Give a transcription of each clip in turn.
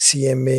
CMA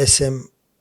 SM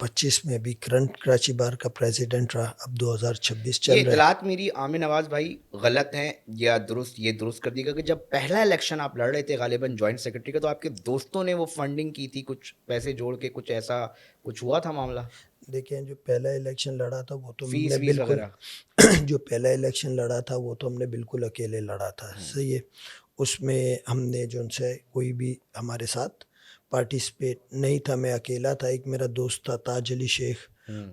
2025 میں بھی current Karachi بار کا پریزیڈنٹ رہا. اب 2026 یہ چل رہا ہے. اطلاعات میری عامر نواز بھائی غلط ہیں یا درست؟ یہ درست کر دیے گا کہ جب پہلا الیکشن آپ لڑ رہے تھے غالباً جوائنٹ سیکرٹری کا، تو آپ کے دوستوں نے وہ فنڈنگ کی تھی کچھ پیسے جوڑ کے، کچھ ایسا کچھ ہوا تھا معاملہ؟ دیکھیں جو پہلا الیکشن لڑا تھا وہ تو ہم فیس نے ویس بالکل وغیرہ؟ جو پہلا الیکشن لڑا تھا وہ تو ہم نے بالکل اکیلے لڑا تھا. صحیح ہے. اس میں ہم نے جو ان سے کوئی بھی ہمارے ساتھ پارٹیسپیٹ نہیں تھا. میں اکیلا تھا. ایک میرا دوست تھا تاج علی شیخ.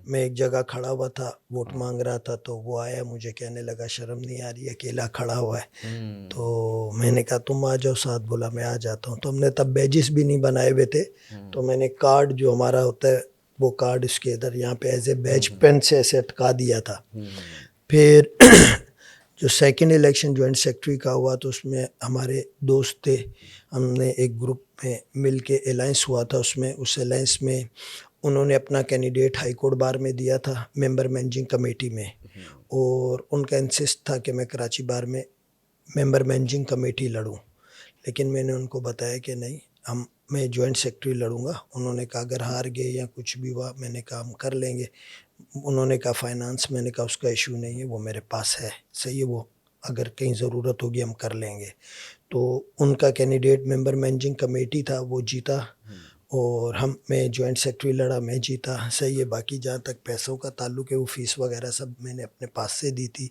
میں ایک جگہ کھڑا ہوا تھا، ووٹ مانگ رہا تھا، تو وہ آیا مجھے کہنے لگا شرم نہیں آ رہی اکیلا کھڑا ہوا ہے؟ تو میں نے کہا تم آ جاؤ ساتھ. بولا میں آ جاتا ہوں. تو ہم نے تب بیجز بھی نہیں بنائے ہوئے تھے، تو میں نے کارڈ جو ہمارا ہوتا ہے وہ کارڈ اس کے ادھر یہاں پہ ایز اے بیج پین سے ایسے اٹکا دیا تھا. پھر جو سیکنڈ الیکشن جوائنٹ سیکرٹری کا ہوا تو اس میں ہمارے دوست تھے، ہم نے ایک گروپ میں مل کے الائنس ہوا تھا. اس الائنس میں انہوں نے اپنا کینڈیڈیٹ ہائی کورٹ بار میں دیا تھا ممبر مینیجنگ کمیٹی میں، اور ان کا انسسٹ تھا کہ میں کراچی بار میں ممبر مینیجنگ کمیٹی لڑوں. لیکن میں نے ان کو بتایا کہ نہیں، میں جوائنٹ سیکرٹری لڑوں گا. انہوں نے کہا اگر ہار گئے یا کچھ بھی ہوا، میں نے کہا ہم کر لیں گے. انہوں نے کہا فائنانس، میں نے کہا اس کا ایشو نہیں ہے، وہ میرے پاس ہے. صحیح ہے، وہ اگر کہیں ضرورت ہوگی ہم کر لیں گے. تو ان کا کینڈیڈیٹ ممبر مینیجنگ کمیٹی تھا، وہ جیتا، اور میں جوائنٹ سیکرٹری لڑا، میں جیتا. صحیح ہے. باقی جہاں تک پیسوں کا تعلق ہے وہ فیس وغیرہ سب میں نے اپنے پاس سے دی تھی،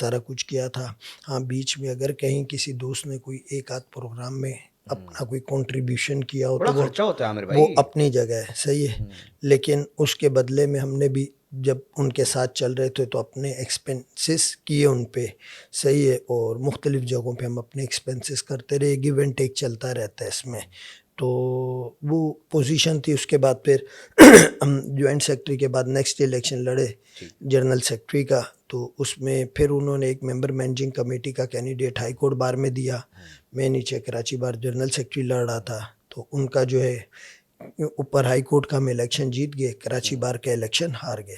سارا کچھ کیا تھا. ہاں بیچ میں اگر کہیں کسی دوست نے کوئی ایک آدھ پروگرام میں اپنا کوئی کنٹریبیوشن کیا ہو بڑا تو خرچہ ہوتا ہے عامر وہ بھائی. اپنی جگہ ہے. صحیح ہے. لیکن اس کے بدلے میں ہم نے بھی جب ان کے ساتھ چل رہے تھے تو اپنے ایکسپینسز کیے ان پہ. صحیح ہے. اور مختلف جگہوں پہ ہم اپنے ایکسپینسز کرتے رہے. گیو اینڈ ٹیک چلتا رہتا ہے اس میں. تو وہ پوزیشن تھی. اس کے بعد پھر ہم جوائنٹ سیکرٹری کے بعد نیکسٹ الیکشن لڑے جنرل سیکرٹری کا. تو اس میں پھر انہوں نے ایک ممبر مینیجنگ کمیٹی کا کینڈیڈیٹ ہائی کورٹ بار میں دیا. میں نیچے کراچی بار جنرل سیکرٹری لڑ رہا تھا. تو ان کا جو ہے اوپر ہائی کورٹ کا ہم الیکشن جیت گئے، کراچی بار کا الیکشن ہار گئے.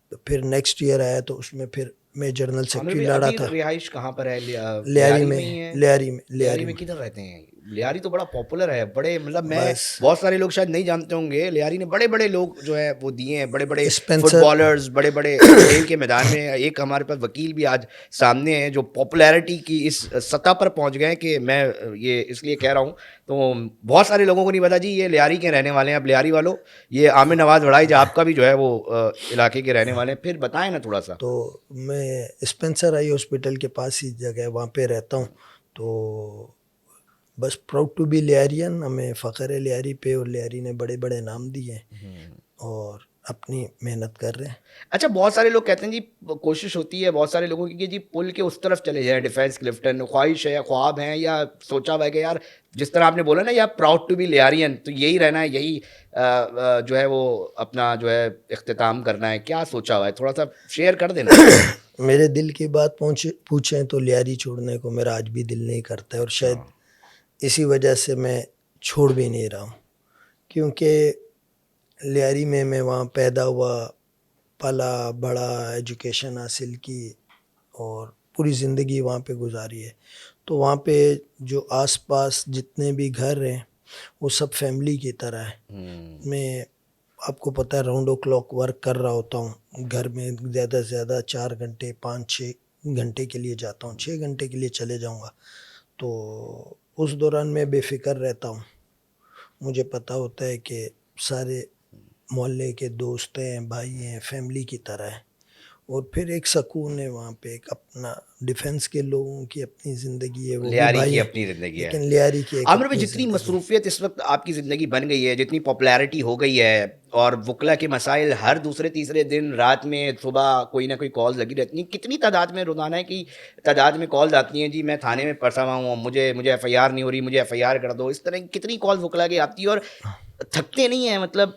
تو پھر نیکسٹ ایئر آیا تو اس میں پھر میں جنرل سیکرٹری لڑا ابھی تھا. رہائش کہاں پر ہے؟ لیاری میں ہی ہے؟ لیاری میں میں کدھر رہتے ہیں؟ لیاری تو بڑا پاپولر ہے، بڑے مطلب میں بس بہت سارے لوگ شاید نہیں جانتے ہوں گے، لیاری نے بڑے بڑے لوگ جو ہے وہ دیے ہیں، بڑے بڑے فٹ اسپینسر بالرز، بڑے بڑے کھیل کے میدان میں. ایک ہمارے پاس وکیل بھی آج سامنے ہیں جو پاپولیرٹی کی اس سطح پر پہنچ گئے ہیں کہ میں یہ اس لیے کہہ رہا ہوں. تو بہت سارے لوگوں کو نہیں پتا جی یہ لیاری کے رہنے والے ہیں. اب لیاری والوں، یہ عامر نواز بڑھائی جو آپ کا بھی جو ہے وہ علاقے کے رہنے والے ہیں، پھر بتائیں نا تھوڑا سا. تو میں اسپینسر آئی ہاسپٹل کے پاس ہی جگہ ہے، وہاں پہ رہتا ہوں. تو بس پراؤڈ ٹو بی لیارین، ہمیں فخر ہے لیاری پہ، اور لیاری نے بڑے بڑے نام دیے ہیں اور اپنی محنت کر رہے ہیں. اچھا، بہت سارے لوگ کہتے ہیں جی کوشش ہوتی ہے بہت سارے لوگوں کی کہ جی پل کے اس طرف چلے جائیں، ڈیفینس کلفٹن، خواہش ہے، خواب ہیں، یا سوچا ہوا ہے کہ یار جس طرح آپ نے بولا نا یا پراؤڈ ٹو بی لیارین، تو یہی رہنا ہے، یہی جو ہے وہ اپنا جو ہے اختتام کرنا ہے. کیا سوچا ہوا ہے؟ تھوڑا سا شیئر کر دینا. میرے دل کی بات پوچھیں تو لیاری چھوڑنے کو میرا آج بھی دل نہیں کرتا ہے، اور شاید اسی وجہ سے میں چھوڑ بھی نہیں رہا ہوں. کیونکہ لیاری میں وہاں پیدا ہوا، پلا بڑا، ایجوکیشن حاصل کی، اور پوری زندگی وہاں پہ گزاری ہے. تو وہاں پہ جو آس پاس جتنے بھی گھر ہیں وہ سب فیملی کی طرح ہے. میں آپ کو پتہ ہے راؤنڈ او کلاک ورک کر رہا ہوتا ہوں گھر میں، زیادہ سے زیادہ 4 گھنٹے 5-6 گھنٹے کے لیے جاتا ہوں، 6 گھنٹے کے لیے چلے جاؤں گا. تو اس دوران میں بے فکر رہتا ہوں. مجھے پتہ ہوتا ہے کہ سارے محلے کے دوست ہیں، بھائی ہیں، فیملی کی طرح ہے. اور پھر ایک سکون ہے وہاں پہ، ایک اپنا ڈیفینس کے لوگوں کی اپنی زندگی ہے، وہ بھی لیاری بھائی کی ہیں، اپنی زندگی ہے. لیکن لیاری کی ایک عامر بھائی اپنی جتنی زندگی. مصروفیت اس وقت آپ کی زندگی بن گئی ہے، جتنی پاپولیرٹی ہو گئی ہے، اور وکلا کے مسائل ہر دوسرے تیسرے دن رات میں صبح کوئی نہ کوئی کال لگی رہتی ہیں، کتنی تعداد میں روزانہ کی تعداد میں کالز آتی ہیں جی میں تھانے میں پھنسا ہوا ہوں، مجھے ایف آئی آر نہیں ہو رہی، مجھے ایف آئی آر کر دو. اس طرح کی کتنی کالز وکلا کی آتی ہے، اور تھکتے نہیں ہیں؟ مطلب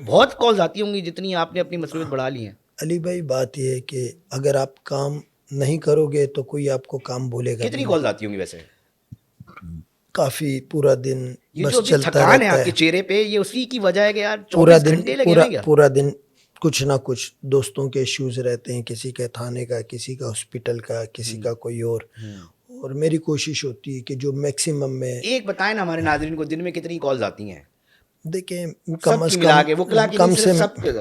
بہت کالز آتی ہوں گی جتنی آپ نے اپنی مصروفیت بڑھا لی ہیں. علی بھائی بات یہ ہے کہ اگر آپ کام نہیں کرو گے تو کوئی آپ کو کام بولے گا بھی کتنی نہیں. کالز آتی ہوں گی ویسے؟ کافی، پورا دن یہ بس جو ابھی چلتا تھکان ہے رہتا آپ کے چہرے پہ، یہ اسی کی وجہ ہے کہ یار پورا 24 دن گھنٹے لگے نا کیا؟ پورا دن کچھ نہ کچھ دوستوں کے ایشوز رہتے ہیں، کسی کا تھانے کا، کسی کا ہاسپٹل کا، کسی کا کوئی اور میری کوشش ہوتی ہے کہ جو میکسیمم میں ایک بتائیں نا ہمارے ناظرین کو، دن میں کتنی کالز آتی ہیں؟ دیکھیں سب کم از کی ملا کے وکلا کم کی کم نہیں سے صرف سب کے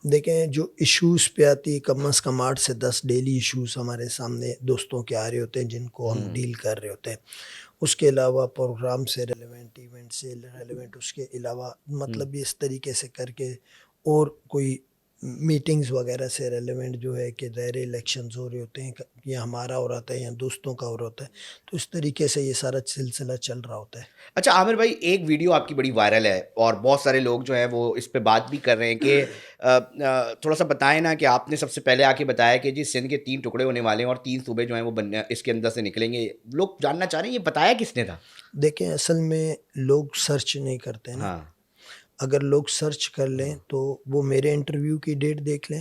دیکھیں جو ایشوز پہ آتی ہے کم از کم 8 سے 10 ڈیلی ایشوز ہمارے سامنے دوستوں کے آ رہے ہوتے ہیں جن کو ہم ڈیل کر رہے ہوتے ہیں. اس کے علاوہ پروگرام سے ریلیونٹ، ایونٹ سے ریلیونٹ، اس کے علاوہ مطلب یہ اس طریقے سے کر کے اور کوئی میٹنگز وغیرہ سے ریلیونٹ جو ہے کہ دائرے الیکشنز ہو رہے ہوتے ہیں یا ہمارا ہو رہا ہے یا دوستوں کا ہو رہا ہوتا ہے، تو اس طریقے سے یہ سارا سلسلہ چل رہا ہوتا ہے. اچھا عامر بھائی، ایک ویڈیو آپ کی بڑی وائرل ہے اور بہت سارے لوگ جو ہیں وہ اس پہ بات بھی کر رہے ہیں کہ تھوڑا سا بتائیں نا کہ آپ نے سب سے پہلے آ کے بتایا کہ جی سندھ کے 3 ٹکڑے ہونے والے ہیں اور 3 صوبے جو ہیں وہ اس کے اندر سے نکلیں گے. لوگ جاننا چاہ رہے ہیں یہ بتایا کس نے تھا؟ دیکھیں اصل میں لوگ سرچ نہیں کرتے نا. ہاں. اگر لوگ سرچ کر لیں تو وہ میرے انٹرویو کی ڈیٹ دیکھ لیں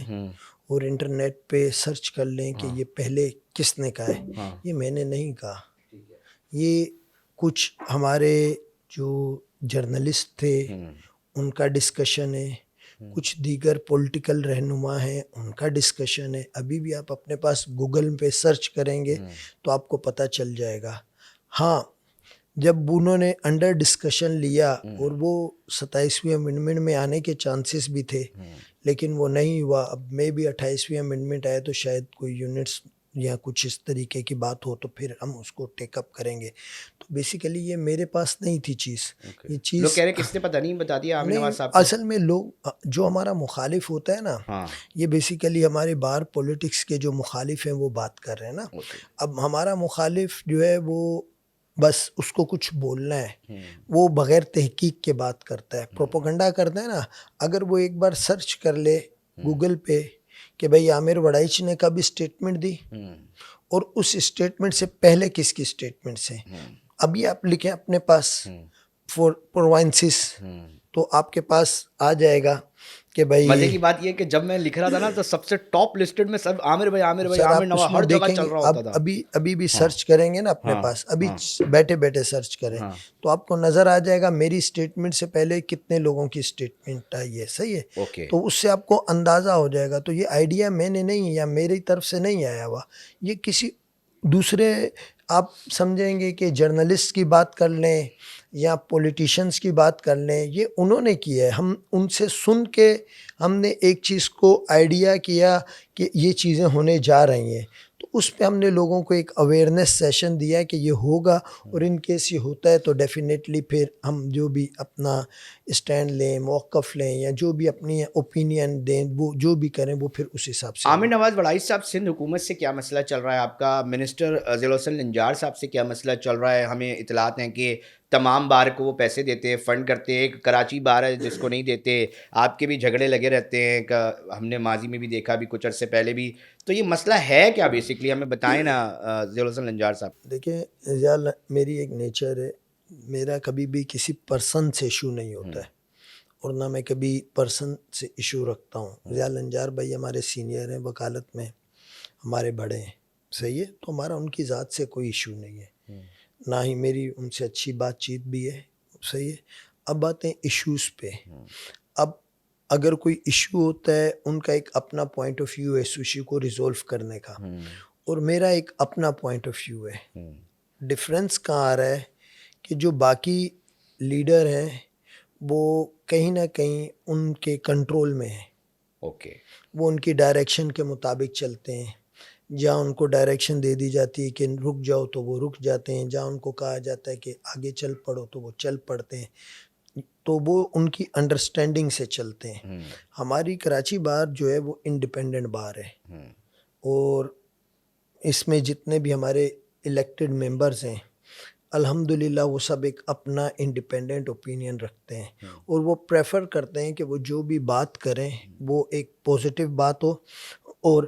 اور انٹرنیٹ پہ سرچ کر لیں کہ یہ پہلے کس نے کہا ہے. یہ میں نے نہیں کہا، یہ کچھ ہمارے جو جرنلسٹ تھے ان کا ڈسکشن ہے، کچھ دیگر پولیٹیکل رہنما ہیں ان کا ڈسکشن ہے. ابھی بھی آپ اپنے پاس گوگل پہ سرچ کریں گے تو آپ کو پتہ چل جائے گا. ہاں جب انہوں نے انڈر ڈسکشن لیا اور وہ 27ویں امینڈمنٹ میں آنے کے چانسز بھی تھے لیکن وہ نہیں ہوا. اب میں بھی 28ویں امینڈمنٹ آئے تو شاید کوئی یونٹس یا کچھ اس طریقے کی بات ہو تو پھر ہم اس کو ٹیک اپ کریں گے. تو بیسیکلی یہ میرے پاس نہیں تھی چیز. یہ لوگ چیز کہہ رہے ہیں کس نے پتہ نہیں بتا دیا عامر نواز صاحب کو؟ اصل میں لوگ جو ہمارا مخالف ہوتا ہے نا، یہ بیسیکلی ہمارے باہر پولیٹکس کے جو مخالف ہیں وہ بات کر رہے ہیں نا. اب ہمارا مخالف جو ہے وہ بس اس کو کچھ بولنا ہے، وہ بغیر تحقیق کے بات کرتا ہے، پروپیگنڈا کرتا ہے نا. اگر وہ ایک بار سرچ کر لے گوگل پہ کہ بھئی عامر وڑائچ نے کب اسٹیٹمنٹ دی اور اس اسٹیٹمنٹ سے پہلے کس کی اسٹیٹمنٹ سے، ابھی آپ لکھیں اپنے پاس پروونسز تو آپ کے پاس آ جائے گا کہ بھائی. مزے کی بات یہ کہ جب میں لکھ رہا تھا نا تو سب سے ٹاپ لسٹڈ میں سب عامر بھائی عامر بھائی سر عامر آپ نواز اس میں ہر جگہ دیکھیں چل گے، رہا ہوتا تھا. ابھی بھی سرچ کریں گے نا اپنے پاس، ابھی بیٹھے بیٹھے سرچ کریں تو آپ کو نظر آ جائے گا میری اسٹیٹمنٹ سے پہلے کتنے لوگوں کی اسٹیٹمنٹ آئی ہے. صحیح ہے، تو اس سے آپ کو اندازہ ہو جائے گا. تو یہ آئیڈیا میں نے نہیں یا میری طرف سے نہیں آیا ہوا، یہ کسی دوسرے آپ سمجھیں گے کہ جرنلسٹ کی بات کر لیں یا پولیٹیشنز کی بات کر لیں، یہ انہوں نے کی ہے. ہم ان سے سن کے ہم نے ایک چیز کو آئیڈیا کیا کہ یہ چیزیں ہونے جا رہی ہیں تو اس پہ ہم نے لوگوں کو ایک اویئرنیس سیشن دیا کہ یہ ہوگا اور ان کیس یہ ہوتا ہے تو ڈیفینیٹلی پھر ہم جو بھی اپنا اسٹینڈ لیں، موقف لیں یا جو بھی اپنی اوپینین دیں، وہ جو بھی کریں وہ پھر اس حساب سے. عامر نواز وڑائچ صاحب، سندھ حکومت سے کیا مسئلہ چل رہا ہے آپ کا؟ منسٹر ذیل الحسن نجار صاحب سے کیا مسئلہ چل رہا ہے؟ ہمیں اطلاعات ہیں کہ تمام بار کو وہ پیسے دیتے ہیں، فنڈ کرتے ہیں. ایک کراچی بار ہے جس کو نہیں دیتے. آپ کے بھی جھگڑے لگے رہتے ہیں، ہم نے ماضی میں بھی دیکھا بھی کچھ عرصے پہلے بھی. تو یہ مسئلہ ہے کیا بیسکلی؟ ہمیں بتائیں نا ذیل الحسن نجار صاحب. دیکھیں ضیاء، میری ایک نیچر ہے، میرا کبھی بھی کسی پرسن سے ایشو نہیں ہوتا ہے اور نہ میں کبھی پرسن سے ایشو رکھتا ہوں. ضیاء نجار بھائی ہمارے سینئر ہیں وکالت میں، ہمارے بڑے ہیں، صحیح ہے، تو ہمارا ان کی ذات سے کوئی ایشو نہیں ہے، نہ ہی میری ان سے اچھی بات چیت بھی ہے، صحیح ہے. اب باتیں ایشوز پہ. اب اگر کوئی ایشو ہوتا ہے ان کا ایک اپنا پوائنٹ آف ویو ہے اس ایشو کو ریزولو کرنے کا اور میرا ایک اپنا پوائنٹ آف ویو ہے. ڈفرینس کہاں آ رہا ہے کہ جو باقی لیڈر ہیں وہ کہیں نہ کہیں ان کے کنٹرول میں ہیں. اوکے. وہ ان کی ڈائریکشن کے مطابق چلتے ہیں. جہاں ان کو ڈائریکشن دے دی جاتی ہے کہ رک جاؤ تو وہ رک جاتے ہیں، جہاں ان کو کہا جاتا ہے کہ آگے چل پڑو تو وہ چل پڑتے ہیں. تو وہ ان کی انڈرسٹینڈنگ سے چلتے ہیں. ہماری کراچی بار جو ہے وہ انڈیپینڈنٹ بار ہے اور اس میں جتنے بھی ہمارے الیکٹڈ ممبرز ہیں الحمدللہ وہ سب ایک اپنا انڈیپینڈنٹ اوپینین رکھتے ہیں اور وہ پریفر کرتے ہیں کہ وہ جو بھی بات کریں وہ ایک پوزیٹیو بات ہو اور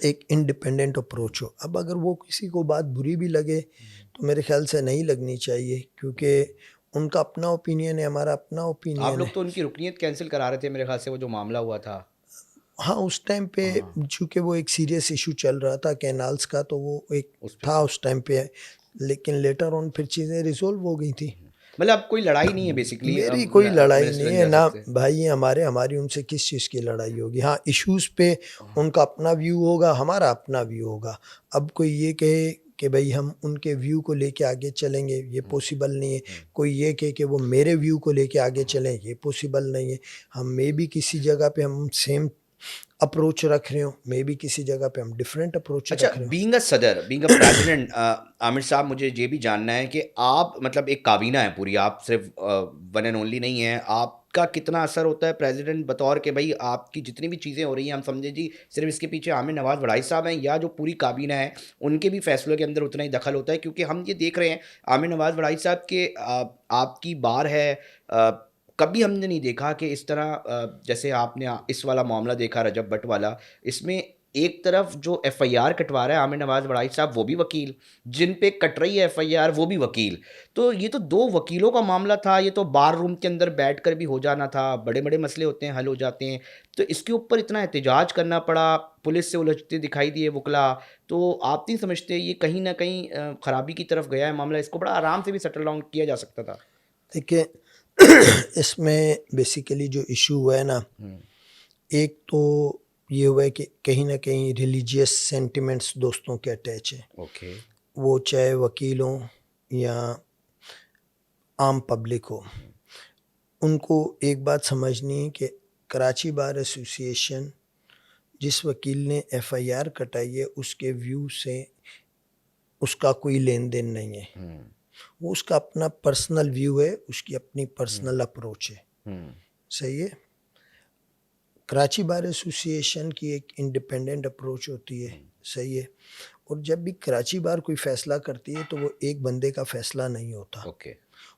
ایک انڈیپینڈنٹ اپروچ ہو. اب اگر وہ کسی کو بات بری بھی لگے تو میرے خیال سے نہیں لگنی چاہیے کیونکہ ان کا اپنا اوپینین ہے، ہمارا اپنا اوپینین ہے. آپ لوگ تو ان کی رکنیت کینسل کرا رہے تھے میرے خیال سے، وہ جو معاملہ ہوا تھا. ہاں اس ٹائم پہ چونکہ وہ ایک سیریس ایشو چل رہا تھا کینالز کا تو وہ ایک تھا اس ٹائم پہ، لیکن لیٹر آن پھر چیزیں ریزولو ہو گئی تھیں. مطلب اب کوئی لڑائی نہیں ہے بیسکلی؟ میری کوئی لڑائی نہیں ہے، نہ بھائی ہماری ان سے کس چیز کی لڑائی ہوگی. ہاں ایشوز پہ ان کا اپنا ویو ہوگا، ہمارا اپنا ویو ہوگا. اب کوئی یہ کہے کہ بھئی ہم ان کے ویو کو لے کے آگے چلیں گے، یہ پاسبل نہیں ہے. کوئی یہ کہ وہ میرے ویو کو لے کے آگے چلیں، یہ پاسبل نہیں ہے. ہم میں بھی کسی جگہ پہ ہم سیم اپروچ رکھ رہے ہوں، میں بھی کسی جگہ پہ ہم ڈفرینٹ اپروچ اچھا، رکھ رہے ہوں. بینگ اے صدر، بینگ اے پریزیڈنٹ، عامر صاحب مجھے یہ بھی جاننا ہے کہ آپ مطلب ایک کابینہ ہے پوری، آپ صرف ون اینڈ اونلی نہیں ہیں، آپ کا کتنا اثر ہوتا ہے پریزیڈنٹ بطور کہ بھائی آپ کی جتنی بھی چیزیں ہو رہی ہیں، ہم سمجھیں جی صرف اس کے پیچھے عامر نواز وڑائی صاحب ہیں، یا جو پوری کابینہ ہے ان کے بھی فیصلوں کے اندر اتنا ہی دخل ہوتا ہے؟ کیونکہ ہم یہ دیکھ رہے ہیں عامر نواز وڑائی صاحب کے آپ کی بار ہے، کبھی ہم نے نہیں دیکھا کہ اس طرح جیسے آپ نے اس والا معاملہ دیکھا رجب بٹ والا، اس میں ایک طرف جو ایف آئی آر کٹوا رہا ہے عامر نواز وڑائی صاحب وہ بھی وکیل، جن پہ کٹ رہی ہے ایف آئی آر وہ بھی وکیل. تو یہ تو دو وکیلوں کا معاملہ تھا، یہ تو بار روم کے اندر بیٹھ کر بھی ہو جانا تھا، بڑے بڑے مسئلے ہوتے ہیں حل ہو جاتے ہیں. تو اس کے اوپر اتنا احتجاج کرنا پڑا، پولیس سے الجھتے دکھائی دیے وکلا. تو آپ نہیں سمجھتے یہ کہیں نہ کہیں خرابی کی طرف گیا ہے معاملہ؟ اس کو بڑا آرام سے بھی سیٹل ڈاؤن کیا جا سکتا تھا. دیکھیں اس میں بیسیکلی جو ایشو ہوا ہے نا، ایک تو یہ ہوا ہے کہ کہیں نہ کہیں ریلیجیس سینٹیمنٹس دوستوں کے اٹیچ ہیں، اوکے. وہ چاہے وکیل ہوں یا عام پبلک ہو. ان کو ایک بات سمجھنی ہے کہ کراچی بار ایسوسی ایشن جس وکیل نے ایف آئی آر کٹائی ہے اس کے ویو سے اس کا کوئی لین دین نہیں ہے. وہ اس کا اپنا پرسنل ویو ہے، اس کی اپنی پرسنل اپروچ ہے. صحیح ہے. کراچی بار ایسوسی ایشن کی ایک انڈیپینڈنٹ اپروچ ہوتی ہے. صحیح ہے. اور جب بھی کراچی بار کوئی فیصلہ کرتی ہے تو وہ ایک بندے کا فیصلہ نہیں ہوتا، اوکے.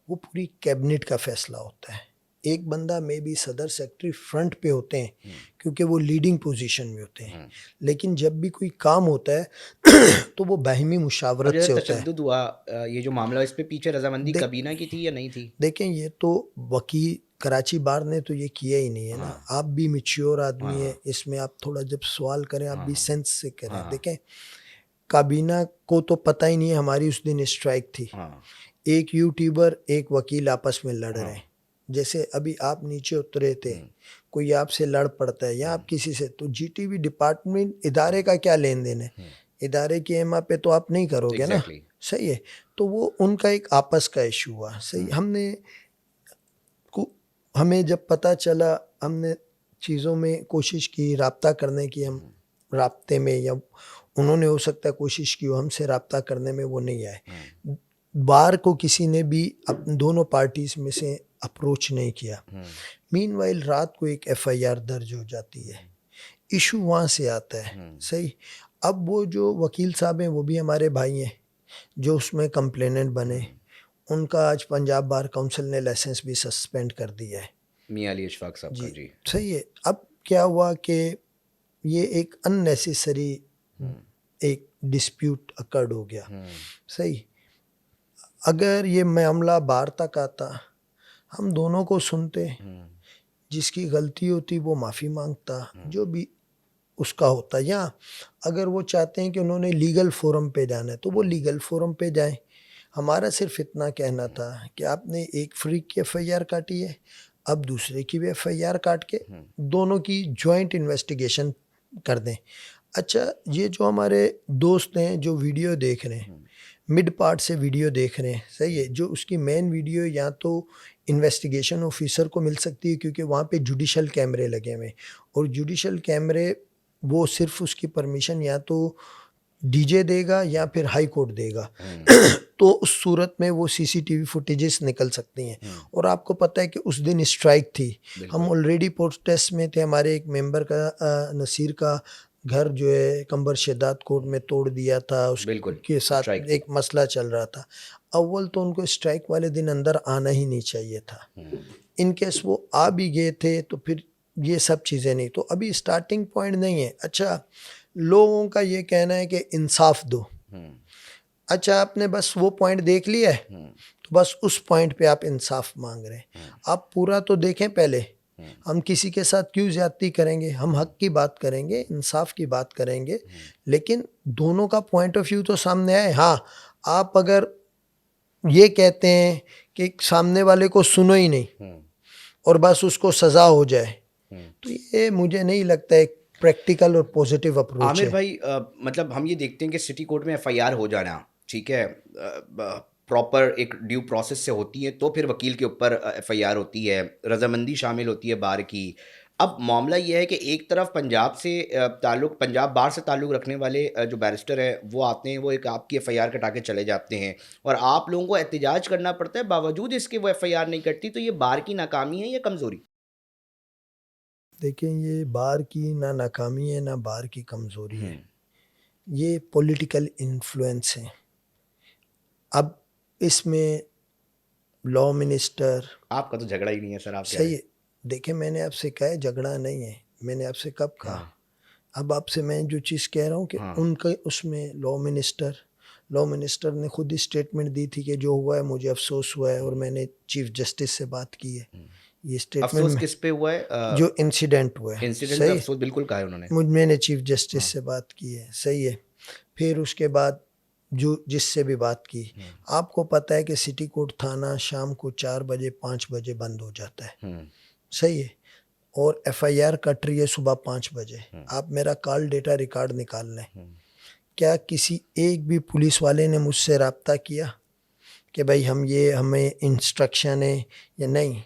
وہ پوری کیبنٹ کا فیصلہ ہوتا ہے. ایک بندہ میں بھی صدر سیکرٹری فرنٹ پہ ہوتے ہیں کیونکہ وہ لیڈنگ پوزیشن میں ہوتے ہیں، لیکن جب بھی کوئی کام ہوتا ہے تو وہ باہمی مشاورت سے ہوتا ہے. تشدد ہوا یہ جو معاملہ، اس پہ پیچھے رضامندی کابینہ کی تھی یا نہیں تھی؟ دیکھیں یہ تو وکیل کراچی بار نے تو یہ کیا ہی نہیں ہے نا. آپ بھی میچیور آدمی ہیں، اس میں آپ تھوڑا جب سوال کریں آپ بھی سینس سے کریں. دیکھیں کابینہ کو تو پتہ ہی نہیں ہے ہماری اس دن اسٹرائک تھی. ایک یوٹیوبر ایک وکیل آپس میں لڑ رہے ہیں، جیسے ابھی آپ نیچے اترے تھے، کوئی آپ سے لڑ پڑتا ہے یا آپ کسی سے، تو جی ٹی وی ڈپارٹمنٹ ادارے کا کیا لین دین ہے؟ ادارے کی ایما پہ تو آپ نہیں کرو گے نا. صحیح ہے. تو وہ ان کا ایک آپس کا ایشو ہوا. صحیح. ہمیں جب پتہ چلا، ہم نے چیزوں میں کوشش کی رابطہ کرنے کی، ہم رابطے میں، یا انہوں نے ہو سکتا ہے کوشش کی ہو ہم سے رابطہ کرنے میں، وہ نہیں آئے. بار کو کسی نے بھی دونوں پارٹیز میں سے اپروچ نہیں کیا. مین وائل رات کو ایک ایف آئی آر درج ہو جاتی ہے، ایشو وہاں سے آتا ہے. صحیح. اب وہ جو وکیل صاحب ہیں وہ بھی ہمارے بھائی ہیں جو اس میں کمپلیننٹ بنے، ان کا آج پنجاب بار کونسل نے لائسنس بھی سسپینڈ کر دیا ہے. میاں علی اشفاق صاحب کا. جی صحیح ہے. اب کیا ہوا کہ یہ ایک ان نیسیسری ایک ڈسپیوٹ اکرڈ ہو گیا. صحیح. اگر یہ معاملہ بار تک آتا، ہم دونوں کو سنتے، جس کی غلطی ہوتی وہ معافی مانگتا، جو بھی اس کا ہوتا. یا اگر وہ چاہتے ہیں کہ انہوں نے لیگل فورم پہ جانا ہے تو وہ لیگل فورم پہ جائیں. ہمارا صرف اتنا کہنا تھا کہ آپ نے ایک فریق کی ایف آئی آر کاٹی ہے، اب دوسرے کی بھی ایف آئی آر کاٹ کے دونوں کی جوائنٹ انویسٹیگیشن کر دیں. اچھا، یہ جو ہمارے دوست ہیں جو ویڈیو دیکھ رہے ہیں، مڈ پارٹ سے ویڈیو دیکھ رہے ہیں، صحیح ہے، جو اس کی مین ویڈیو یا تو انویسٹیگیشن آفیسر کو مل سکتی ہے کیونکہ وہاں پہ جوڈیشل کیمرے لگے ہوئے ہیں، اور جوڈیشل کیمرے وہ صرف اس کی پرمیشن یا تو ڈی جے دے گا یا پھر ہائی کورٹ دے گا. تو اس صورت میں وہ سی سی ٹی وی فوٹیجز نکل سکتی ہیں. اور آپ کو پتہ ہے کہ اس دن اسٹرائک تھی، ہم آلریڈی پروٹیسٹ میں تھے. ہمارے ایک ممبر کا نصیر کا گھر جو ہے کمبر شداد کوٹ میں توڑ دیا تھا، اس کے ساتھ ایک مسئلہ چل رہا تھا. اول تو ان کو اسٹرائک والے دن اندر آنا ہی نہیں چاہیے تھا. ان کیس وہ آ بھی گئے تھے تو پھر یہ سب چیزیں نہیں. تو ابھی اسٹارٹنگ پوائنٹ نہیں ہے. اچھا، لوگوں کا یہ کہنا ہے کہ انصاف دو. اچھا، آپ نے بس وہ پوائنٹ دیکھ لیا ہے تو بس اس پوائنٹ پہ آپ انصاف مانگ رہے ہیں. آپ پورا تو دیکھیں پہلے. ہم کسی کے ساتھ کیوں زیادتی کریں گے؟ ہم حق کی بات کریں گے، انصاف کی بات کریں گے، لیکن دونوں کا پوائنٹ آف ویو تو سامنے آئے. ہاں، آپ اگر یہ کہتے ہیں کہ سامنے والے کو سنو ہی نہیں اور بس اس کو سزا ہو جائے، تو یہ مجھے نہیں لگتا ہے پریکٹیکل اور پوزیٹیو اپروچ ہے. عامر بھائی، مطلب ہم یہ دیکھتے ہیں کہ سٹی کورٹ میں ایف آئی آر ہو جانا، ٹھیک ہے، پراپر ایک ڈیو پروسیس سے ہوتی ہے تو پھر وکیل کے اوپر ایف آئی آر ہوتی ہے، رضامندی شامل ہوتی ہے بار کی. اب معاملہ یہ ہے کہ ایک طرف پنجاب بار سے تعلق رکھنے والے جو بیرسٹر ہیں وہ آتے ہیں، وہ ایک آپ کی ایف آئی آر کٹا کے چلے جاتے ہیں، اور آپ لوگوں کو احتجاج کرنا پڑتا ہے، باوجود اس کے وہ ایف آئی آر نہیں کرتی. تو یہ بار کی ناکامی ہے یا کمزوری؟ دیکھیں یہ بار کی نہ ناکامی ہے نہ بار کی کمزوری ہے، یہ پولیٹیکل انفلوئنس ہے. اب اس میں لا منسٹر آپ کا تو جھگڑا ہی نہیں ہے سر، آپ کہہ رہے صحیح ہے. دیکھیں میں نے آپ سے کہا ہے جھگڑا نہیں ہے، میں نے آپ سے کب کہا؟ اب آپ سے میں جو چیز کہہ رہا ہوں کہ ان کا اس میں لا منسٹر نے خود ہی اسٹیٹمنٹ دی تھی کہ جو ہوا ہے مجھے افسوس ہوا ہے اور میں نے چیف جسٹس سے بات کی ہے. یہ افسوس اسٹیٹمنٹ کس پہ ہوا ہے؟ جو انسیڈنٹ ہوا ہے انسیڈنٹ پہ صحیح، افسوس بالکل کہا ہے انہوں نے. میں نے چیف جسٹس سے بات کی ہے صحیح ہے. پھر اس کے بعد جس سے بھی بات کی، آپ کو پتہ ہے کہ سٹی کورٹ تھانہ شام کو 4 بجے 5 بجے بند ہو جاتا ہے صحیح ہے، اور ایف آئی آر کٹ رہی ہے صبح 5 بجے. آپ میرا کال ڈیٹا ریکارڈ نکال لیں، کیا کسی ایک بھی پولیس والے نے مجھ سے رابطہ کیا کہ بھائی ہمیں انسٹرکشن ہے یا نہیں؟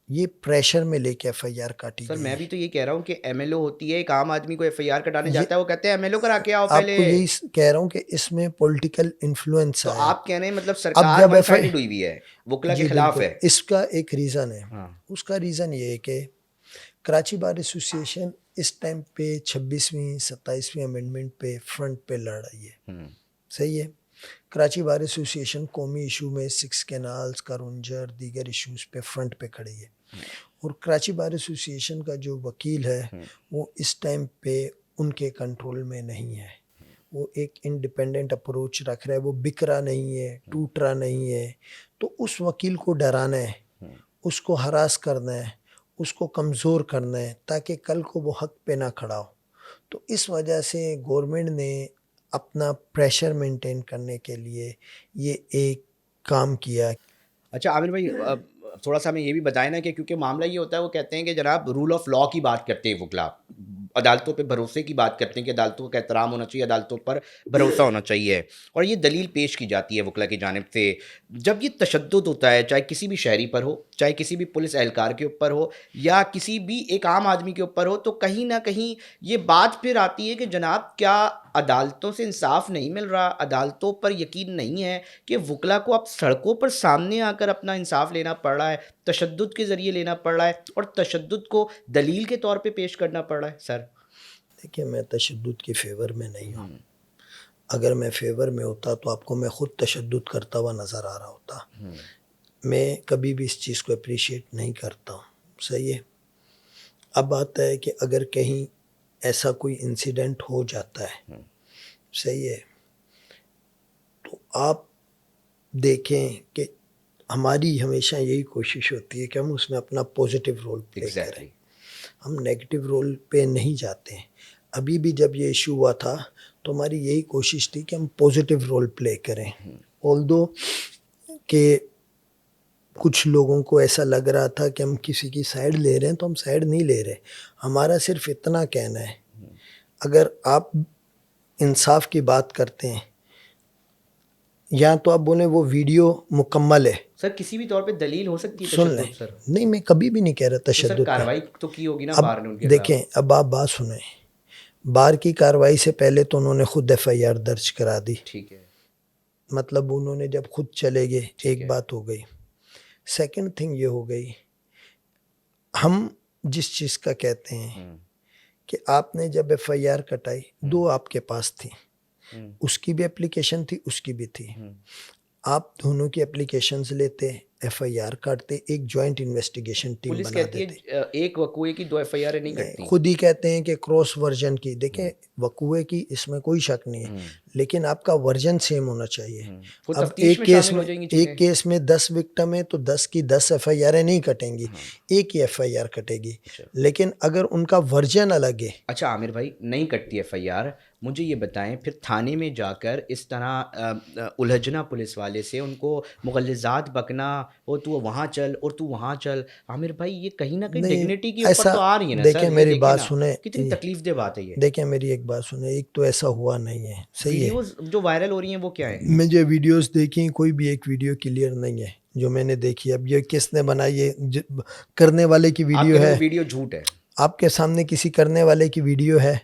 یہ پریشر میں لے کے ایف آئی آر کاٹی سر گئی میں ہے. بھی تو یہ کہہ رہا ہوں کہ ایم ایل او ہوتی ہے، ایک عام آدمی کو ایف آئی آر کٹانے جاتا ہے، وہ کہتے ہیں ایم ایل او کرا کے آؤ آپ پہلے. کو یہی کہہ رہا ہوں کہ اس میں پولیٹیکل انفلوئنس تو آیا. آپ کہہ رہے ہیں مطلب اب سرکار جب ون سائیڈڈ ہوئی ہوئی ہے، وکلا کے جی خلاف بالکل، ہے. اس کا ایک ریزن ہے. ہاں اس کا ریزن یہ ہے کہ کراچی بار ایسوسیشن اس ٹائم پہ 26ویں 27ویں امینڈمنٹ پہ فرنٹ پہ لڑ رہی ہے صحیح ہے. کراچی بار ایسوسیشن قومی ایشو میں 6 کینالز کرونجر دیگر ایشوز پہ فرنٹ پہ کھڑی ہے، اور کراچی بار ایسوسیشن کا جو وکیل ہے وہ اس ٹائم پہ ان کے کنٹرول میں نہیں ہے. وہ ایک انڈیپینڈنٹ اپروچ رکھ رہا ہے، وہ بک رہا نہیں ہے، ٹوٹ رہا نہیں ہے. تو اس وکیل کو ڈرانا ہے، اس کو ہراس کرنا ہے، اس کو کمزور کرنا ہے تاکہ کل کو وہ حق پہ نہ کھڑا ہو. تو اس وجہ سے گورنمنٹ نے اپنا پریشر مینٹین کرنے کے لیے یہ ایک کام کیا. اچھا عامر بھائی، تھوڑا سا ہمیں یہ بھی بتائیں نا کہ کیونکہ معاملہ یہ ہوتا ہے، وہ کہتے ہیں کہ جناب رول آف لا کی بات کرتے ہیں وکلا، عدالتوں پہ بھروسے کی بات کرتے ہیں کہ عدالتوں کا احترام ہونا چاہیے، عدالتوں پر بھروسہ ہونا چاہیے، اور یہ دلیل پیش کی جاتی ہے وکلا کی جانب سے. جب یہ تشدد ہوتا ہے، چاہے کسی بھی شہری پر ہو، چاہے کسی بھی پولیس اہلکار کے اوپر ہو، یا کسی بھی ایک عام آدمی کے اوپر ہو، تو کہیں نہ کہیں یہ بات پھر آتی ہے کہ جناب کیا عدالتوں سے انصاف نہیں مل رہا، عدالتوں پر یقین نہیں ہے کہ وکلا کو اب سڑکوں پر سامنے آ کر اپنا انصاف لینا پڑ رہا ہے، تشدد کے ذریعے لینا پڑ رہا ہے، اور تشدد کو دلیل کے طور پہ پیش کرنا پڑ رہا ہے. سر دیکھیں میں تشدد کے فیور میں نہیں ہوں. اگر میں فیور میں ہوتا تو آپ کو میں خود تشدد کرتا ہوا نظر آ رہا ہوتا. میں کبھی بھی اس چیز کو اپریشیٹ نہیں کرتا ہوں صحیح ہے. اب آتا ہے کہ اگر کہیں ایسا کوئی انسیڈنٹ ہو جاتا ہے صحیح ہے، تو آپ دیکھیں کہ ہماری ہمیشہ یہی کوشش ہوتی ہے کہ ہم اس میں اپنا پوزیٹیو رول پلے کریں، ہم نیگیٹو رول پہ نہیں جاتے ہیں. ابھی بھی جب یہ ایشو ہوا تھا تو ہماری یہی کوشش تھی کہ ہم پوزیٹیو رول پلے کریں. آلدو کہ کچھ لوگوں کو ایسا لگ رہا تھا کہ ہم کسی کی سائڈ لے رہے ہیں، تو ہم سائڈ نہیں لے رہے. ہمارا صرف اتنا کہنا ہے، اگر آپ انصاف کی بات کرتے ہیں یا تو آپ بولیں وہ ویڈیو مکمل ہے. سر کسی بھی طور پہ دلیل ہو سکتی ہے سن لیں، تشدد؟ سر نہیں میں کبھی بھی نہیں کہہ رہا تو سر تشدد. کارروائی تو کی ہوگی نا اب بار نے ان کے خلاف. دیکھیں، اب آپ بات سنیں، بار کی کارروائی سے پہلے تو انہوں نے خود ایف آئی آر درج کرا دی. ٹھیک ہے، مطلب انہوں نے جب خود چلے گئے ایک بات ہو گئی. سیکنڈ تھنگ یہ ہو گئی، ہم جس چیز کا کہتے ہیں کہ آپ نے جب ایف آئی آر کٹائی، 2 آپ کے پاس تھی، اس کی بھی اپلیکیشن تھی، اس کی بھی تھی. آپ دونوں کی اپلیکیشنز لیتے، ایف آئی آر کاٹتے، ایک جوائنٹ انویسٹیگیشن ٹیم پولیس بنا کہتی دیتے. ہے ایک وقوعے کی 2 ایف آئی آر نہیں کٹتی. خود ہی کہتے ہیں کہ کراس ورژن کی. دیکھیں وقوعے کی اس میں کوئی شک نہیں ہے، لیکن آپ کا ورژن سیم ہونا چاہیے. وہ اب تفتیش میں شامل ہو جائیں گی چیزیں. ایک کیس میں 10 وکٹم ہے تو 10 کی 10 ایف آئی آریں نہیں کٹیں گی، ایک ہی ایف آئی آر کٹے گی. لیکن اگر ان کا ورژن الگ ہے. اچھا عامر بھائی، نہیں کٹتی ایف آئی آر، مجھے یہ بتائیں پھر تھانے میں جا کر اس طرح الجھنا پولیس والے سے، ان کو مغلظات بکنا، اور تو وہاں چل اور تو وہاں چل، عامر بھائی یہ کہیں نہ کہیں نہیں ڈگنیٹی کے اوپر ایسا، تو آ رہی ہے نا دیکھیں سر، یہ میری دیکھیں بات نا سنیں، کتنی تکلیف دہ بات ہے یہ. دیکھیں میری ایک بات سنیں، ایک تو ایسا ہوا نہیں ہے، صحیح ہے. ویڈیوز جو وائرل ہو رہی ہیں وہ کیا ہے؟ مجھے ویڈیوز دیکھی، کوئی بھی ایک ویڈیو کلیئر نہیں ہے جو میں نے دیکھی. اب یہ کس نے بنائی ہے؟ کرنے والے کی آپ ویڈیو کے ہے. وہ ویڈیو جھوٹ ہے. آپ کے سامنے کسی کرنے والے کی ویڈیو ہے.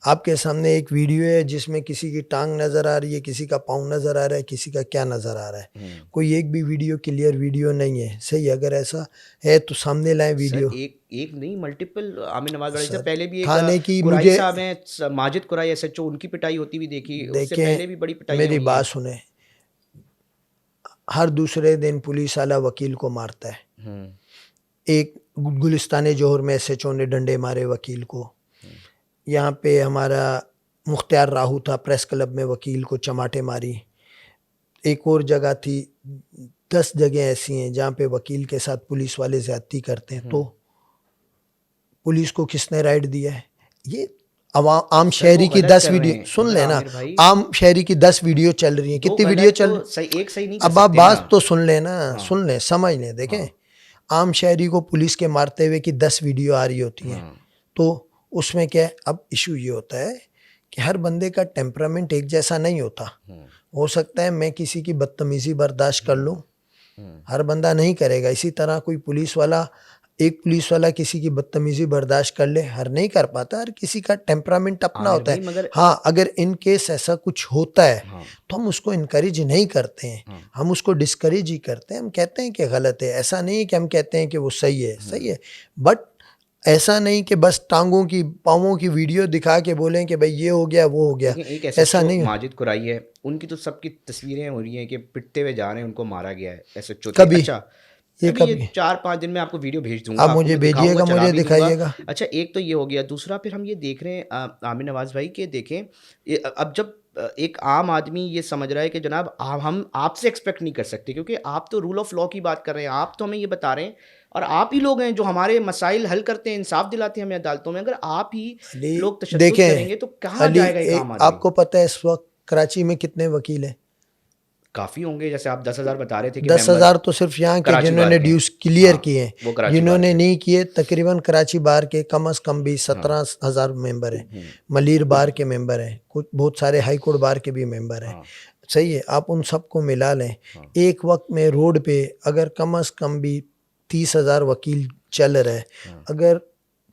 آپ کے سامنے ایک ویڈیو ہے جس میں کسی کی ٹانگ نظر آ رہی ہے، کسی کا پاؤں نظر آ رہا ہے، کسی کا کیا نظر آ رہا ہے. کوئی ایک بھی ویڈیو کلیئر ویڈیو نہیں ہے. صحیح، اگر ایسا ہے تو سامنے لائیں ویڈیو. سر ایک نہیں، ملٹیپل. عامر نواز سے پہلے بھی ایک تھانے کی قرائی مجھے، صاحب ہیں، ماجد قرائی ایس ایچ او، ان کی پٹائی ہوتی بھی دیکھی. اس سے دیکھیں پہلے بھی بڑی پٹائی میری ہوئی بات ہیں. سنیں، ہر دوسرے دن پولیس والا وکیل کو مارتا ہے. ایک گلستان جوہر میں ایس ایچ او نے ڈنڈے مارے وکیل کو. یہاں پہ ہمارا مختار راہو تھا، پریس کلب میں وکیل کو چماٹے ماری. ایک اور جگہ تھی، 10 جگہیں ایسی ہیں جہاں پہ وکیل کے ساتھ پولیس والے زیادتی کرتے ہیں. تو پولیس کو کس نے رائٹ دیا ہے؟ یہ عام شہری کی 10 ویڈیو سن لینا، عام شہری کی 10 ویڈیو چل رہی ہیں. کتنی ویڈیو چل رہی؟ ایک صحیح نہیں. اب آپ بات تو سن لینا، سن لیں، سمجھ لیں. دیکھیں عام شہری کو پولیس کے مارتے ہوئے کی 10 ویڈیو آ رہی ہوتی ہیں. تو اس میں کیا ہے؟ اب ایشو یہ ہوتا ہے کہ ہر بندے کا ٹیمپرامنٹ ایک جیسا نہیں ہوتا. ہو سکتا ہے میں کسی کی بدتمیزی برداشت کر لوں، ہر بندہ نہیں کرے گا. اسی طرح کوئی پولیس والا، ایک پولیس والا کسی کی بدتمیزی برداشت کر لے، ہر نہیں کر پاتا. ہر کسی کا ٹیمپرامنٹ اپنا ہوتا ہے. ہاں اگر ان کیس ایسا کچھ ہوتا ہے تو ہم اس کو انکریج نہیں کرتے ہیں، ہم اس کو ڈسکریج ہی کرتے ہیں. ہم کہتے ہیں کہ غلط ہے، ایسا نہیں کہ ہم کہتے ہیں کہ وہ صحیح ہے. صحیح ہے، بٹ ایسا نہیں کہ بس ٹانگوں کی پاؤں کی ویڈیو دکھا کے بولیں کہ بھئی یہ ہو گیا وہ ہو گیا. ایسا نہیں. ماجد قرائی ہے، ان کی تو سب کی تصویریں ہو رہی ہیں کہ پٹتے ہوئے جا رہے ہیں، ان کو مارا گیا ہے ایس ایچ او. کبھی اچھا یہ 4-5 دن میں آپ کو ویڈیو بھیج دوں گا، آپ مجھے بھیجیے گا، مجھے دکھائیے گا. اچھا ایک تو یہ ہو گیا. دوسرا پھر ہم یہ دیکھ رہے ہیں عامر نواز بھائی کہ دیکھیں اب جب ایک عام آدمی یہ سمجھ رہا ہے کہ جناب ہم آپ سے ایکسپیکٹ نہیں کر سکتے، کیونکہ آپ تو رول آف لا کی بات کر رہے ہیں، آپ تو ہمیں یہ بتا رہے ہیں، اور آپ ہی لوگ ہیں جو ہمارے مسائل حل کرتے ہیں، انصاف دلاتے ہیں ہمیں عدالتوں میں. اگر آپ ہی لوگ تشدد کریں گے تو کہاں جائے گا ایک عام آدمی؟ آپ کو پتہ ہے اس وقت کراچی میں کتنے وکیل ہیں؟ کافی ہوں گے. جیسے آپ 10,000 بتا رہے تھے کہ 10,000 تو صرف یہاں کے جنہوں نے ڈیوز کلیئر کیے ہیں. جنہوں نے نہیں کیے تقریباً کراچی بار کے کم از کم بھی 17,000 ممبر ہیں. ملیر بار کے ممبر ہیں، کچھ بہت سارے ہائی کورٹ بار کے بھی ممبر ہیں. صحیح ہے، آپ ان سب کو ملا لیں. ایک وقت میں روڈ پہ اگر کم از کم بھی 30,000 وکیل چل رہے، اگر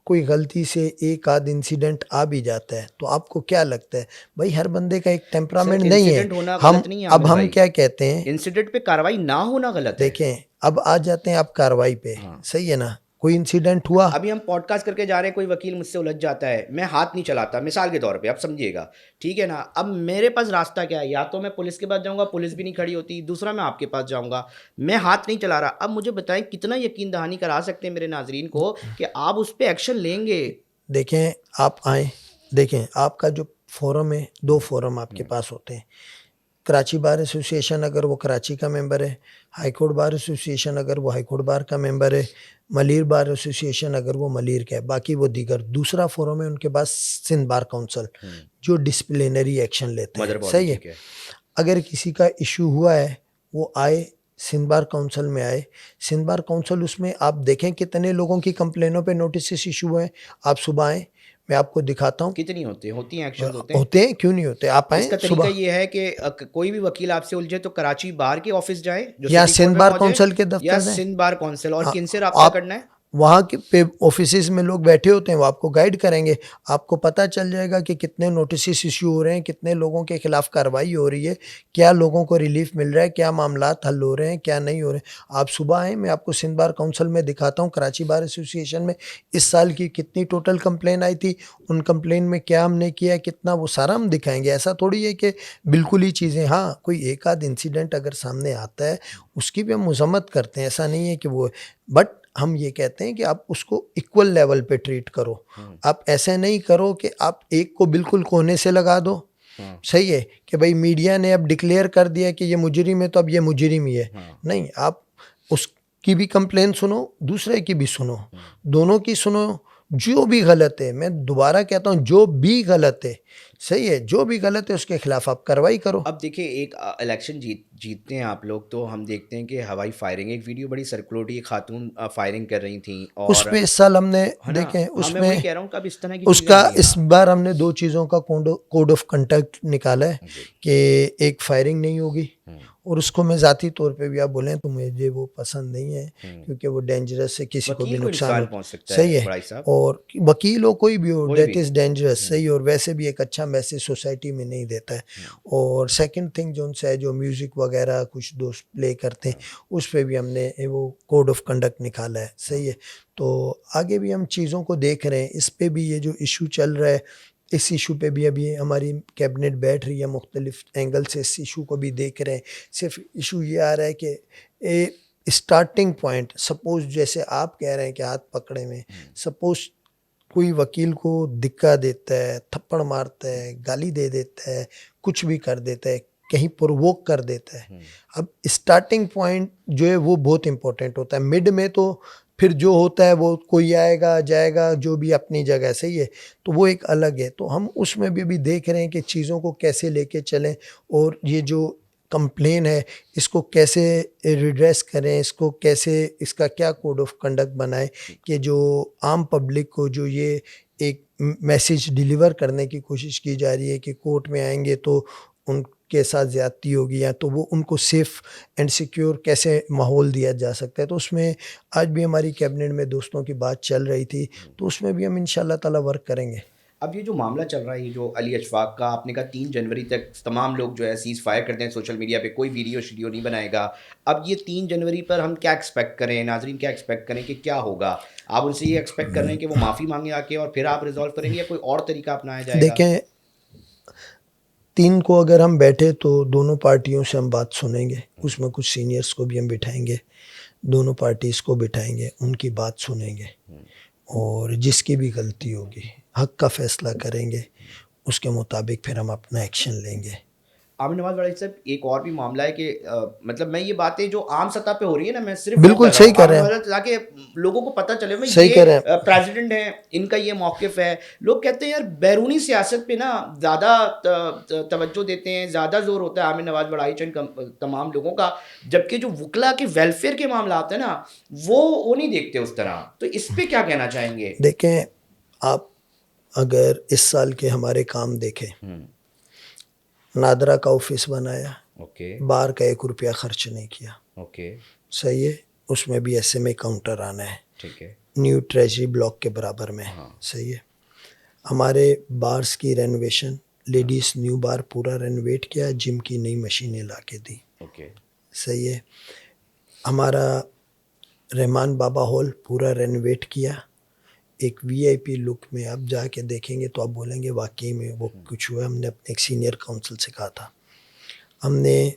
کوئی غلطی سے ایک آدھ انسیڈنٹ آ بھی جاتا ہے تو آپ کو کیا لگتا ہے؟ بھائی ہر بندے کا ایک ٹیمپرامنٹ نہیں ہے. اب ہم کیا کہتے ہیں؟ انسیڈنٹ پہ کاروائی نہ ہونا غلط ہے. دیکھیں اب آ جاتے ہیں آپ کاروائی پہ. صحیح ہے نا، کوئی انسیڈنٹ ہوا، ابھی ہم پوڈ کاسٹ کر کے جا رہے ہیں، کوئی وکیل مجھ سے الجھ جاتا ہے، میں ہاتھ نہیں چلاتا مثال کے طور پہ، آپ سمجھیے گا، ٹھیک ہے نا. اب میرے پاس راستہ کیا ہے؟ یا تو میں پولیس کے پاس جاؤں گا، پولیس بھی نہیں کھڑی ہوتی، دوسرا میں آپ کے پاس جاؤں گا. میں ہاتھ نہیں چلا رہا. اب مجھے بتائیں کتنا یقین دہانی کرا سکتے ہیں میرے ناظرین کو کہ آپ اس پہ ایکشن لیں گے؟ دیکھیں آپ آئیں، دیکھیں آپ کا جو فورم ہے، 2 فورم آپ کے پاس ہوتے ہیں. کراچی بار ایسوسی ایشن اگر وہ کراچی کا ممبر ہے، ہائی کورٹ بار ایسوسی ایشن اگر وہ ہائی کورٹ بار کا ممبر ہے، ملیر بار ایسوسی ایشن اگر وہ ملیر کا ہے، باقی وہ دیگر. دوسرا فورم ہے ان کے پاس سندھ بار کونسل جو ڈسپلینری ایکشن لیتے ہیں. صحیح ہے، اگر کسی کا ایشو ہوا ہے وہ آئے سندھ بار کونسل میں آئے. سندھ بار کونسل اس میں آپ دیکھیں کتنے لوگوں کی کمپلینوں پہ نوٹسز ایشو ہوئے ہیں. آپ صبح آئیں، میں آپ کو دکھاتا ہوں. کتنی ہوتی ہیں ایکشن ہوتے ہیں، کیوں نہیں ہوتے؟ آپ آئیں. اس کا طریقہ یہ ہے کہ کوئی بھی وکیل آپ سے الجھے تو کراچی بار کے آفس جائیں یا سندھ بار کونسل کے دفتر یا جائیں. Sindh bar council. اور کن سے رابطہ کرنا ہے؟ وہاں کے پہ آفیسز میں لوگ بیٹھے ہوتے ہیں، وہ آپ کو گائیڈ کریں گے. آپ کو پتہ چل جائے گا کہ کتنے نوٹسز ایشو ہو رہے ہیں، کتنے لوگوں کے خلاف کارروائی ہو رہی ہے، کیا لوگوں کو ریلیف مل رہا ہے، کیا معاملات حل ہو رہے ہیں، کیا نہیں ہو رہے ہیں. آپ صبح آئیں، میں آپ کو سندھ بار کونسل میں دکھاتا ہوں کراچی بار ایسوسی ایشن میں اس سال کی کتنی ٹوٹل کمپلین آئی تھی، ان کمپلین میں کیا ہم نے کیا، کتنا، وہ سارا ہم دکھائیں گے. ایسا تھوڑی ہے کہ بالکل ہی چیزیں، ہاں کوئی ایک آدھ انسیڈنٹ اگر سامنے آتا ہے اس کی بھی ہم مذمت کرتے ہیں، ایسا نہیں ہے کہ وہ، بٹ ہم یہ کہتے ہیں کہ آپ اس کو ایکول لیول پہ ٹریٹ کرو. آپ ایسے نہیں کرو کہ آپ ایک کو بالکل کونے سے لگا دو. صحیح ہے کہ بھائی میڈیا نے اب ڈکلیئر کر دیا کہ یہ مجرم ہے تو اب یہ مجرم ہی ہے. نہیں، آپ اس کی بھی کمپلین سنو، دوسرے کی بھی سنو، دونوں کی سنو. جو بھی غلط ہے، میں دوبارہ کہتا ہوں، جو بھی غلط ہے صحیح ہے, جو بھی غلط ہے اس کے خلاف آپ کارروائی کرو. اب دیکھیں ایک الیکشن جیتتے ہیں آپ لوگ تو ہم دیکھتے ہیں کہ ہوائی فائرنگ, ایک ویڈیو بڑی سرکولر ہوئی, ایک خاتون فائرنگ کر رہی تھیں, اس اور پہ اس سال ہم نے ہے نا, دیکھیں ہاں اس میں میں وہی کہہ رہا ہوں کہ اب اس طرح کی اس چیزیں کا ہوئی اس ہیں. بار ہم نے 2 چیزوں کا کوڈ آف کنڈکٹ نکالا ہے جی. کہ ایک فائرنگ نہیں ہوگی, ہوں. اور اس کو میں ذاتی طور پہ بھی آپ بولیں تو مجھے وہ پسند نہیں ہے, ہوں. کیونکہ وہ ڈینجرس ہے, کسی کو بھی وکیل کو نقصان ہو. پہنچ سکتا صحیح ہے ہے, بڑائی صاحب, اور وکیل ہو کوئی بھی ہو, کوئی ڈیتھ بھی. Is dangerous. ہوں. صحیح, اور ویسے بھی ایک اچھا میسج سوسائٹی میں نہیں دیتا ہے. ہوں. اور سیکنڈ تھنگ جو ان سے ہے, جو میوزک وغیرہ کچھ دوست پلے کرتے ہیں, اس پہ بھی ہم نے وہ کوڈ آف کنڈکٹ نکالا ہے. صحیح ہے, تو آگے بھی ہم چیزوں کو دیکھ رہے ہیں. اس پہ بھی یہ جو ایشو چل رہا ہے, اس ایشو پہ بھی ابھی ہماری کیبنٹ بیٹھ رہی ہے, مختلف اینگل سے اس ایشو کو بھی دیکھ رہے ہیں. صرف ایشو یہ آ رہا ہے کہ اسٹارٹنگ پوائنٹ, سپوز جیسے آپ کہہ رہے ہیں کہ ہاتھ پکڑے میں, سپوز کوئی وکیل کو دھکا دیتا ہے, تھپڑ مارتا ہے, گالی دے دیتا ہے, کچھ بھی کر دیتا ہے, کہیں پرووک کر دیتا ہے. اب اسٹارٹنگ پوائنٹ جو ہے وہ بہت امپورٹنٹ ہوتا ہے. مڈ میں تو پھر جو ہوتا ہے وہ کوئی آئے گا جائے گا, جو بھی اپنی جگہ. صحیح ہے, تو وہ ایک الگ ہے. تو ہم اس میں بھی دیکھ رہے ہیں کہ چیزوں کو کیسے لے کے چلیں, اور یہ جو کمپلین ہے اس کو کیسے ریڈریس کریں, اس کو کیسے, اس کا کیا کوڈ آف کنڈکٹ بنائیں کہ جو عام پبلک کو جو یہ ایک میسیج ڈیلیور کرنے کی کوشش کی جا رہی ہے کہ کورٹ میں آئیں گے تو ان کے ساتھ زیادتی ہوگی, یا تو وہ ان کو سیف اینڈ سیکیور کیسے ماحول دیا جا سکتا ہے. تو اس میں آج بھی ہماری کیبنٹ میں دوستوں کی بات چل رہی تھی, تو اس میں بھی ہم انشاءاللہ تعالی ورک کریں گے. اب یہ جو معاملہ چل رہا ہے, یہ جو علی اشفاق کا, آپ نے کہا 3 جنوری تک تمام لوگ جو ہے سیز فائر کرتے ہیں, سوشل میڈیا پہ کوئی ویڈیو شیڈیو نہیں بنائے گا. اب یہ 3 جنوری پر ہم کیا ایکسپیکٹ کریں, ناظرین کیا ایکسپیکٹ کریں کہ کیا ہوگا؟ آپ ان سے یہ ایکسپیکٹ کر رہے ہیں کہ وہ معافی مانگیں آ کے اور پھر آپ ریزالو کریں گے, یا کوئی اور طریقہ اپنایا جائے گا؟ دیکھیں 3 کو اگر ہم بیٹھے تو دونوں پارٹیوں سے ہم بات سنیں گے, اس میں کچھ سینئرز کو بھی ہم بٹھائیں گے, دونوں پارٹیز کو بٹھائیں گے, ان کی بات سنیں گے, اور جس کی بھی غلطی ہوگی حق کا فیصلہ کریں گے, اس کے مطابق پھر ہم اپنا ایکشن لیں گے. عامر نواز بڑائی صاحب, ایک اور بھی معاملہ ہے کہ مطلب میں یہ باتیں جو عام سطح پہ ہو رہی ہے نا, میں صرف وہ بالکل کر رہا صحیح ہوں کر رہے عامر ہیں, نواز, تاکہ لوگوں کو پتہ چلے بھائی صحیح کر رہے یہ ہیں. پریزیڈنٹ ہیں, ان کا یہ موقف ہے. لوگ کہتے ہیں یار بیرونی سیاست پہ نا زیادہ توجہ دیتے ہیں, زیادہ زور ہوتا ہے عامر نواز بڑائی چند تمام لوگوں کا, جبکہ جو وکلا کے ویلفیئر کے معاملات ہیں نا وہ نہیں دیکھتے اس طرح. تو اس پہ کیا کہنا چاہیں گے؟ دیکھیں آپ اگر اس سال کے ہمارے کام دیکھیں, نادرا کا آفس بنایا, اوکے, بار کا 1 روپیہ خرچ نہیں کیا. اوکے, صحیح ہے, اس میں بھی ایسے میں کاؤنٹر آنا ہے, ٹھیک ہے, نیو ٹریجری بلاک کے برابر میں. ہاں, صحیح ہے, ہمارے بارز کی رینویشن, لیڈیز نیو بار پورا رینویٹ کیا, جم کی نئی مشینیں لا کے دی. اوکے, صحیح ہے, ہمارا رحمان بابا ہال پورا رینویٹ کیا, ایک وی آئی پی لک میں. آپ جا کے دیکھیں گے تو آپ بولیں گے واقعی میں وہ کچھ ہوا. ہم نے اپنے ایک سینئر کاؤنسل سے کہا تھا. ہم نے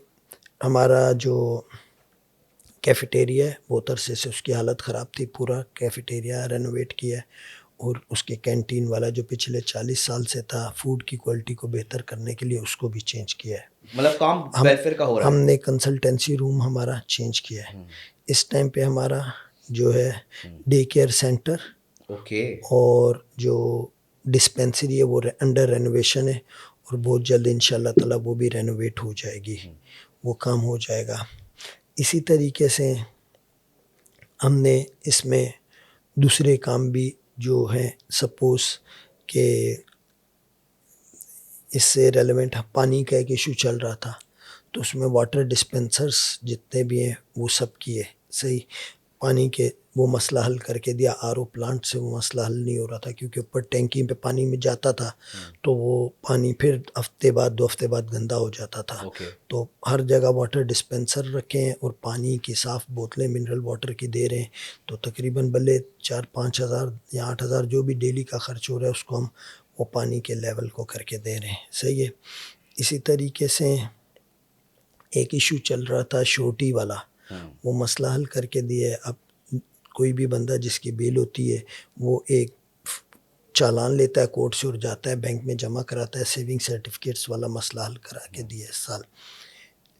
ہمارا جو کیفیٹیریا ہے بہت عرصے سے اس کی حالت خراب تھی, پورا کیفیٹیریا رینوویٹ کیا ہے, اور اس کے کینٹین والا جو پچھلے 40 سال سے تھا, فوڈ کی کوالٹی کو بہتر کرنے کے لیے اس کو بھی چینج کیا ہے. مطلب کام ویلفیئر کا ہو رہا ہے. ہم نے کنسلٹنسی روم ہمارا چینج کیا ہے. اس ٹائم پہ ہمارا جو ہے ڈے کیئر سینٹر, اوکے, اور جو ڈسپینسری ہے وہ انڈر رینوویشن ہے, اور بہت جلد انشاءاللہ تعالی وہ بھی رینوویٹ ہو جائے گی, وہ کام ہو جائے گا. اسی طریقے سے ہم نے اس میں دوسرے کام بھی جو ہیں, سپوز کہ اس سے ریلیونٹ پانی کا ایک ایشو چل رہا تھا, تو اس میں واٹر ڈسپینسرز جتنے بھی ہیں وہ سب کیے. صحیح, پانی کے وہ مسئلہ حل کر کے دیا. آر او پلانٹ سے وہ مسئلہ حل نہیں ہو رہا تھا, کیونکہ اوپر ٹینکی پہ پانی میں جاتا تھا تو وہ پانی پھر ہفتے بعد 2 ہفتے بعد گندا ہو جاتا تھا. اوکے, تو ہر جگہ واٹر ڈسپینسر رکھے ہیں, اور پانی کی صاف بوتلیں منرل واٹر کی دے رہے ہیں. تو تقریباً بلے 4-5 ہزار یا 8 ہزار جو بھی ڈیلی کا خرچ ہو رہا ہے اس کو ہم وہ پانی کے لیول کو کر کے دے رہے ہیں. صحیح ہے. اسی طریقے سے ایک ایشو چل رہا تھا شورٹی والا, وہ مسئلہ حل کر کے دیا ہے. اب کوئی بھی بندہ جس کی بیل ہوتی ہے وہ ایک چالان لیتا ہے کورٹ سے اور جاتا ہے بینک میں جمع کراتا ہے, سیونگ سرٹیفکیٹس والا مسئلہ حل کرا کے دیا اس سال.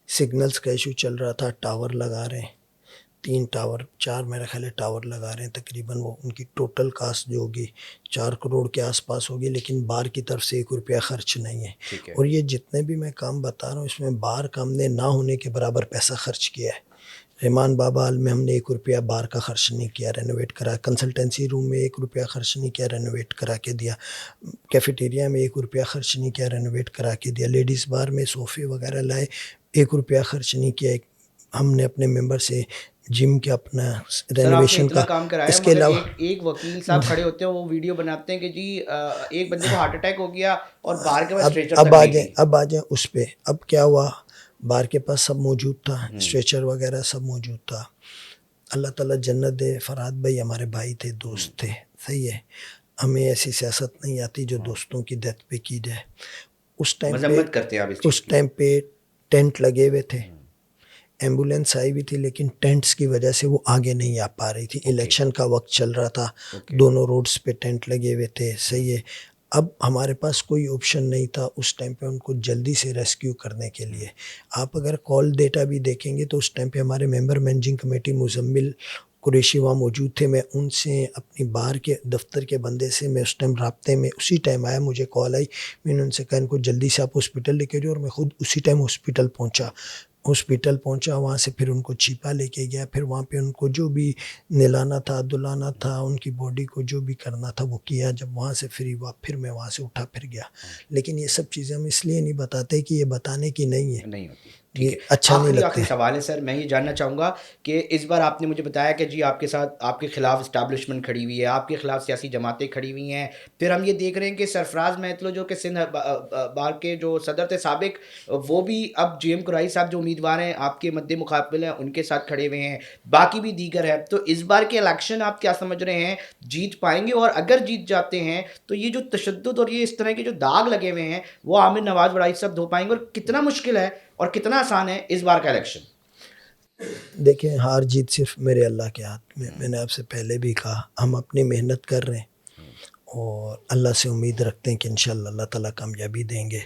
سگنلز کا ایشو چل رہا تھا, ٹاور لگا رہے ہیں. 3 ٹاور 4 میرا خیال ہے ٹاور لگا رہے ہیں تقریباً. وہ ان کی ٹوٹل کاسٹ جو ہوگی 4 کروڑ کے آس پاس ہوگی, لیکن بار کی طرف سے 1 روپیہ خرچ نہیں ہے. اور یہ جتنے بھی میں کام بتا رہا ہوں اس میں بار کا ہم نے نہ ہونے کے برابر پیسہ خرچ کیا ہے. رحمان بابا ہال میں ہم نے 1 روپیہ بار کا خرچ نہیں کیا, رینوویٹ کرا. کنسلٹنسی روم میں 1 روپیہ خرچ نہیں کیا, رینوویٹ کرا کے دیا. کیفیٹیریا میں 1 روپیہ خرچ نہیں کیا, رینوویٹ کرا کے دیا. لیڈیز بار میں صوفے وغیرہ لائے, 1 روپیہ خرچ نہیں کیا. ہم نے اپنے ممبر سے جم کے اپنا رینوویشن کا کام کرایا. اس کے علاوہ ایک وکیل صاحب کھڑے ہوتے ہیں, وہ ویڈیو بناتے ہیں کہ جی ایک بندے کو ہارٹ اٹیک ہو گیا اور باہر کے پاس اسٹریچر اب آ جائیں اس پہ. اب کیا ہوا, بار کے پاس سب موجود تھا, اسٹریچر وغیرہ سب موجود تھا. اللہ تعالیٰ جنت دے, فرحات بھائی ہمارے بھائی تھے, دوست تھے, صحیح ہے. ہمیں ایسی سیاست نہیں آتی جو دوستوں کی ڈیتھ پہ کی جائے. اس ٹائم پہ ٹینٹ لگے ہوئے تھے, ایمبولینس آئی ہوئی تھی, لیکن ٹینٹس کی وجہ سے وہ آگے نہیں آ پا رہی تھی. الیکشن کا وقت چل رہا تھا, دونوں روڈز پہ ٹینٹ لگے ہوئے تھے, صحیح ہے. اب ہمارے پاس کوئی آپشن نہیں تھا اس ٹائم پہ ان کو جلدی سے ریسکیو کرنے کے لیے. آپ اگر کال ڈیٹا بھی دیکھیں گے تو اس ٹائم پہ ہمارے ممبر مینیجنگ کمیٹی مزمل قریشی وہاں موجود تھے. میں ان سے اپنی باہر کے دفتر کے بندے سے میں اس ٹائم رابطے میں, اسی ٹائم آیا, مجھے کال آئی, میں نے ان سے کہا ان کو جلدی سے آپ ہاسپٹل لے کے جاؤ, اور میں خود اسی ٹائم ہاسپٹل پہنچا. وہاں سے پھر ان کو چھپا لے کے گیا. پھر وہاں پہ ان کو جو بھی نلانا تھا, دلانا تھا, ان کی باڈی کو جو بھی کرنا تھا وہ کیا. جب وہاں سے فری ہوا پھر میں وہاں سے اٹھا پھر گیا. لیکن یہ سب چیزیں ہم اس لیے نہیں بتاتے کہ یہ بتانے کی نہیں ہے, یہ اچھا نہیں لگتا. آخری سوال ہے سر, میں یہ جاننا چاہوں گا کہ اس بار آپ نے مجھے بتایا کہ جی آپ کے ساتھ آپ کے خلاف اسٹیبلشمنٹ کھڑی ہوئی ہے, آپ کے خلاف سیاسی جماعتیں کھڑی ہوئی ہیں. پھر ہم یہ دیکھ رہے ہیں کہ سرفراز مہتلو جو کہ سندھ بار کے جو صدر تھے سابق, وہ بھی اب جی ایم قرائی صاحب جو امیدوار ہیں آپ کے مد مقابل ہیں ان کے ساتھ کھڑے ہوئے ہیں, باقی بھی دیگر ہے. تو اس بار کے الیکشن آپ کیا سمجھ رہے ہیں, جیت پائیں گے؟ اور اگر جیت جاتے ہیں تو یہ جو تشدد اور یہ اس طرح کے جو داغ لگے ہوئے ہیں وہ عامر نواز وڑائی صاحب دھو پائیں گے؟ اور کتنا مشکل ہے اور کتنا آسان ہے اس بار کا الیکشن؟ دیکھیں, ہار جیت صرف میرے اللہ کے ہاتھ میں. میں نے آپ سے پہلے بھی کہا, ہم اپنی محنت کر رہے ہیں اور اللہ سے امید رکھتے ہیں کہ انشاءاللہ اللہ تعالیٰ کامیابی دیں گے.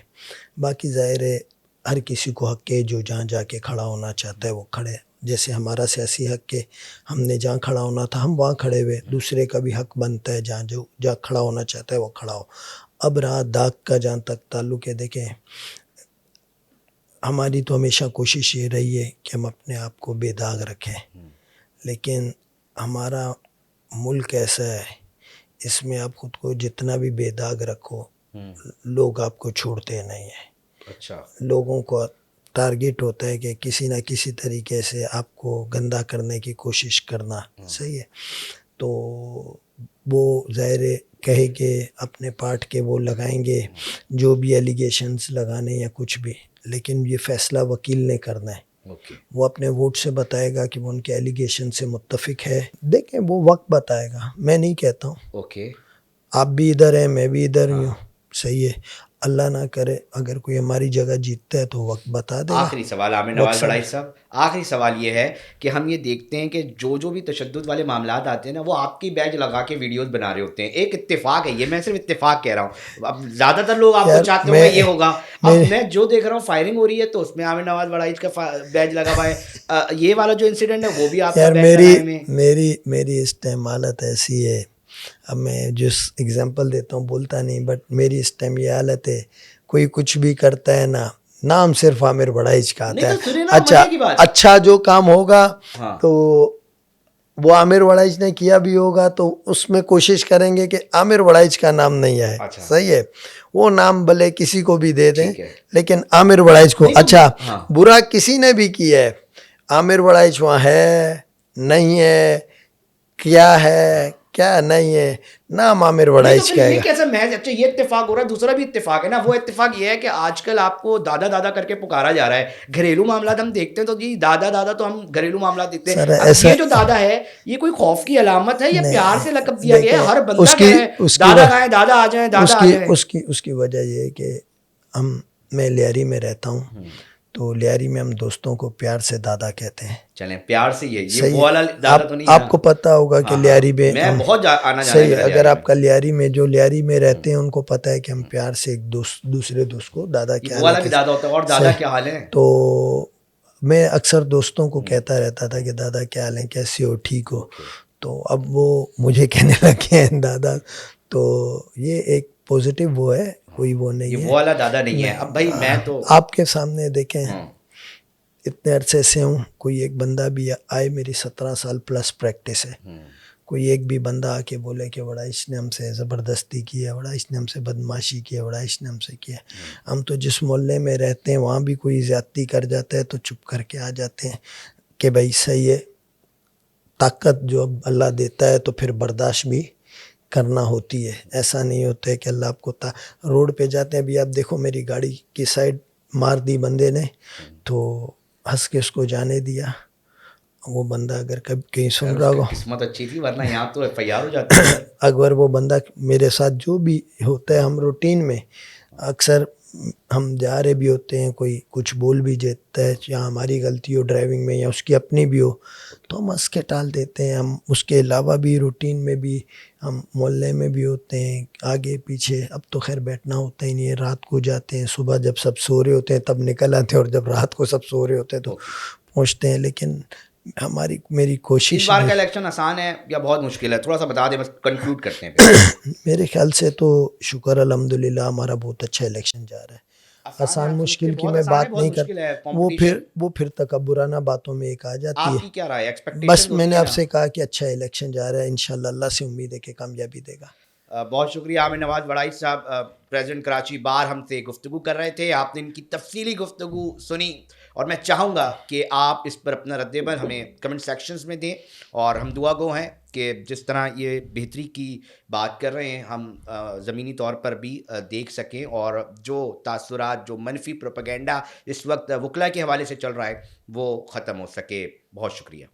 باقی ظاہر ہے ہر کسی کو حق ہے جو جہاں جا کے کھڑا ہونا چاہتا ہے وہ کھڑے. جیسے ہمارا سیاسی حق ہے, ہم نے جہاں کھڑا ہونا تھا ہم وہاں کھڑے ہوئے. دوسرے کا بھی حق بنتا ہے جہاں کھڑا ہونا چاہتا ہے وہ کھڑا ہو. اب رہا داغ کا جہاں تک تعلق ہے, دیکھیں ہماری تو ہمیشہ کوشش یہ رہی ہے کہ ہم اپنے آپ کو بے داغ رکھیں, لیکن ہمارا ملک ایسا ہے اس میں آپ خود کو جتنا بھی بے داغ رکھو لوگ آپ کو چھوڑتے نہیں ہیں. اچھا, لوگوں کو ٹارگیٹ ہوتا ہے کہ کسی نہ کسی طریقے سے آپ کو گندا کرنے کی کوشش کرنا, صحیح ہے. تو وہ ظاہر کہے کہ اپنے پارٹ کے وہ لگائیں گے جو بھی ایلیگیشنز لگانے یا کچھ بھی, لیکن یہ فیصلہ وکیل نے کرنا ہے. وہ اپنے ووٹ سے بتائے گا کہ وہ ان کے ایلیگیشن سے متفق ہے. دیکھیں وہ وقت بتائے گا, میں نہیں کہتا ہوں. آپ بھی ادھر ہیں, میں بھی ادھر ہوں, صحیح ہے. اللہ نہ کرے اگر کوئی ہماری جگہ جیتتا ہے تو وقت بتا دے گا. آخری سوال عامر نواز وڑائی صاحب, آخری سوال یہ ہے کہ ہم یہ دیکھتے ہیں کہ جو بھی تشدد والے معاملات آتے ہیں نا, وہ آپ کی بیج لگا کے ویڈیوز بنا رہے ہوتے ہیں. ایک اتفاق ہے یہ, میں صرف اتفاق کہہ رہا ہوں. اب زیادہ تر لوگ آپ کو چاہتے ہوں یہ ہوگا. اب میں جو دیکھ رہا ہوں فائرنگ ہو رہی ہے تو اس میں عامر نواز وڑائی کا بیج لگا ہوا ہے. یہ والا جو انسیڈنٹ ہے وہ بھی آپ کا بیج لگائے میں. میری اس ٹائم حالت ایسی ہے, اب میں جس اگزامپل دیتا ہوں بولتا نہیں, بٹ میری اس ٹائم یہ حالت ہے, کوئی کچھ بھی کرتا ہے نا, نام صرف عامر وڑائچ کا آتا ہے. اچھا جو کام ہوگا تو وہ عامر وڑائچ نے کیا بھی ہوگا تو اس میں کوشش کریں گے کہ عامر وڑائچ کا نام نہیں آئے, صحیح ہے. وہ نام بھلے کسی کو بھی دے دیں لیکن عامر وڑائچ کو. اچھا برا کسی نے بھی کیا ہے, عامر وڑائچ وہاں ہے نہیں ہے, کیا ہے کیا نہیں ہے, نام عامر وڑائچ کا ہے. اچھا یہ اتفاق ہو رہا ہے, دوسرا بھی اتفاق ہے نا. وہ اتفاق یہ ہے کہ آج کل آپ کو دادا دادا کر کے پکارا جا رہا ہے. گھریلو معاملات ہم دیکھتے ہیں تو جی دادا دادا تو ہم گھریلو معاملات دیکھتے ہیں. اب یہ جو دادا ہے یہ کوئی خوف کی علامت ہے یا پیار سے لقب دیا گیا ہے؟ ہر بندہ کہہ رہا ہے دادا کہاں ہے, دادا آ جائیں, دادا آ جائیں. اس کی وجہ یہ ہے کہ میں لیاری میں رہتا ہوں تو لیاری میں ہم دوستوں کو پیار سے دادا کہتے ہیں. چلیں پیار سے یہ وہ والا دادا تو نہیں. آپ کو پتہ ہوگا کہ لیاری میں بہت آنا صحیح, اگر آپ کا لیاری میں جو لیاری میں رہتے ہیں ان کو پتہ ہے کہ ہم پیار سے ایک دوسرے دوست کو دادا کیا والا بھی دادا ہوتا ہے. اور دادا کیا حال ہے؟ تو میں اکثر دوستوں کو کہتا رہتا تھا کہ دادا کیا حال ہے, کیسے ہو, ٹھیک ہو, تو اب وہ مجھے کہنے لگے ہیں دادا. تو یہ ایک پازیٹیو وہ ہے, کوئی وہ نہیں یہ ہے. وہ والا دادا نہیں ہے. اب بھائی میں تو آپ کے سامنے دیکھیں اتنے عرصے سے ہوں, کوئی ایک بندہ بھی آئے, میری 17 سال پلس پریکٹس ہے, کوئی ایک بھی بندہ آ کے بولے کہ بڑا اس نے ہم سے زبردستی کی ہے, بڑا اس نے ہم سے بدماشی کی ہے, بڑا اس نے ہم سے کیا ہے. ہم تو جس محلے میں رہتے ہیں وہاں بھی کوئی زیادتی کر جاتا ہے تو چپ کر کے آ جاتے ہیں کہ بھائی صحیح ہے, طاقت جو اب اللہ دیتا ہے تو پھر برداشت بھی کرنا ہوتی ہے. ایسا نہیں ہوتا ہے کہ اللہ آپ کو روڈ پہ جاتے ہیں, ابھی آپ دیکھو میری گاڑی کی سائڈ مار دی بندے نے تو ہنس کے اس کو جانے دیا. وہ بندہ اگر کبھی کہیں سن رہا ہوگا, قسمت اچھی تھی, ورنہ یہاں تو ایف آئی آر ہو جاتی ہے. اگر وہ بندہ میرے ساتھ جو بھی ہوتا ہے, ہم روٹین میں اکثر ہم جا رہے بھی ہوتے ہیں, کوئی کچھ بول بھی دیتا ہے, یا ہماری غلطی ہو ڈرائیونگ میں یا اس کی اپنی بھی ہو, تو ہم ہنس کے ٹال دیتے ہیں. ہم اس کے علاوہ بھی روٹین میں بھی ہم محلے میں بھی ہوتے ہیں, آگے پیچھے. اب تو خیر بیٹھنا ہوتا ہی نہیں ہے, رات کو جاتے ہیں, صبح جب سب سو رہے ہوتے ہیں تب نکل آتے ہیں, اور جب رات کو سب سو رہے ہوتے ہیں تو پہنچتے ہیں. لیکن میری اس کوشش بار کا الیکشن آسان ہے یا بہت مشکل ہے؟ تھوڑا سا بتا دیں, بس کنکلوڈ کرتے ہیں پھر. میرے خیال سے تو شکر الحمدللہ ہمارا بہت اچھا الیکشن جا رہا ہے. آسان مشکل کی میں بات نہیں کرتا, وہ پھر تکبرانہ باتوں میں ایک آ جاتی آپ ہے. کی کیا رائے, بس میں نے آپ سے کہا کہ اچھا الیکشن جا رہا ہے, انشاءاللہ اللہ سے امید ہے کہ کامیابی دے گا. بہت شکریہ عامر نواز وڑائی صاحب, پریزیڈنٹ کراچی بار ہم سے گفتگو کر رہے تھے. آپ نے ان کی تفصیلی گفتگو سنی, اور میں چاہوں گا کہ آپ اس پر اپنا رد عمل ہمیں کمنٹ سیکشنز میں دیں, اور ہم دعا گو ہیں کہ جس طرح یہ بہتری کی بات کر رہے ہیں ہم زمینی طور پر بھی دیکھ سکیں, اور جو تاثرات, جو منفی پروپیگنڈا اس وقت وکلا کے حوالے سے چل رہا ہے وہ ختم ہو سکے. بہت شکریہ.